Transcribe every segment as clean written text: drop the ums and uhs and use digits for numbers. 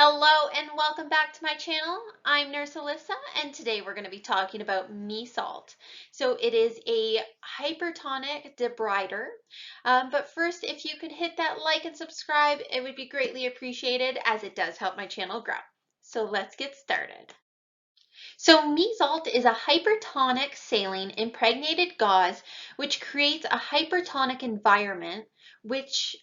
Hello and welcome back to my channel. I'm Nurse Alyssa and today we're going to be talking about Mesalt. So it is a hypertonic debrider. But first, if you could hit that like and subscribe, it would be greatly appreciated as it does help my channel grow. So let's get started. So Mesalt is a hypertonic saline impregnated gauze which creates a hypertonic environment which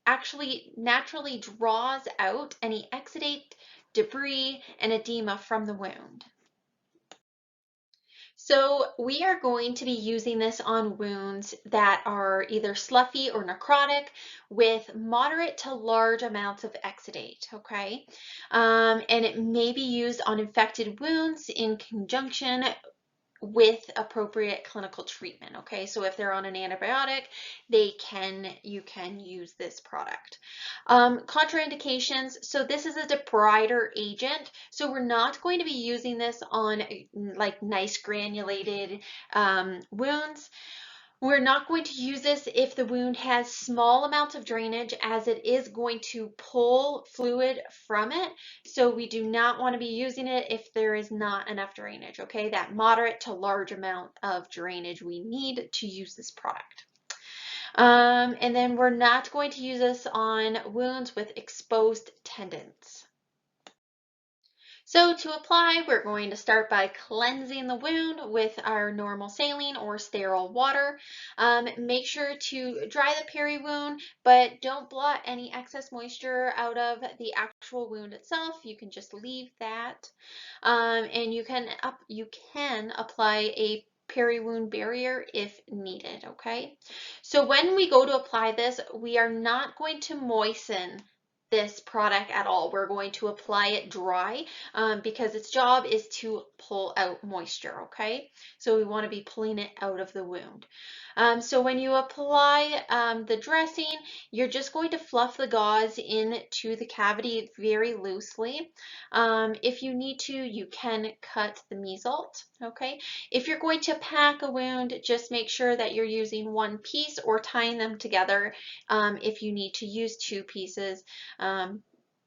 actually naturally draws out any exudate, debris, and edema from the wound. So we are going to be using this on wounds that are either sloughy or necrotic with moderate to large amounts of exudate, okay? And it may be used on infected wounds in conjunction with appropriate clinical treatment. Okay, so if they're on an antibiotic, you can use this product. Contraindications. So this is a debrider agent, so we're not going to be using this on like nice granulated wounds. We're not going to use this if the wound has small amounts of drainage, as it is going to pull fluid from it. So we do not want to be using it if there is not enough drainage, okay? That moderate to large amount of drainage we need to use this product. And then we're not going to use this on wounds with exposed tendons. So to apply, we're going to start by cleansing the wound with our normal saline or sterile water. Make sure to dry the peri-wound, but don't blot any excess moisture out of the actual wound itself. You can just leave that. And you can apply a peri-wound barrier if needed, okay? So when we go to apply this, we are not going to moisten this product at all. We're going to apply it dry because its job is to pull out moisture, okay? So we want to be pulling it out of the wound. So when you apply the dressing, you're just going to fluff the gauze into the cavity very loosely. If you need to, you can cut the Mesalt, okay? If you're going to pack a wound, just make sure that you're using one piece or tying them together if you need to use two pieces.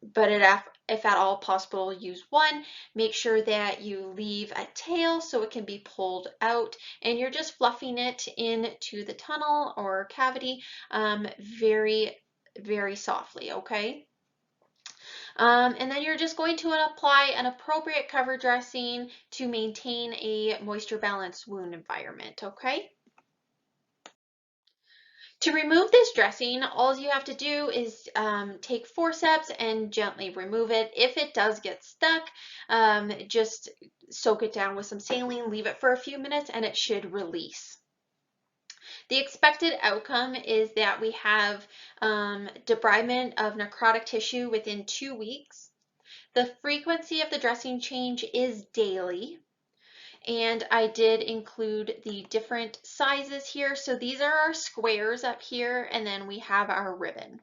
But if at all possible, use one. Make sure that you leave a tail so it can be pulled out, and you're just fluffing it into the tunnel or cavity very, very softly, okay? And then you're just going to apply an appropriate cover dressing to maintain a moisture balanced wound environment, okay? To remove this dressing, all you have to do is take forceps and gently remove it. If it does get stuck, just soak it down with some saline, leave it for a few minutes, and it should release. The expected outcome is that we have debridement of necrotic tissue within 2 weeks. The frequency of the dressing change is daily. And I did include the different sizes here. So these are our squares up here, and then we have our ribbon.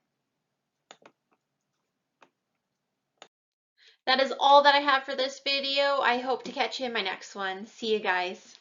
That is all that I have for this video. I hope to catch you in my next one. See you guys.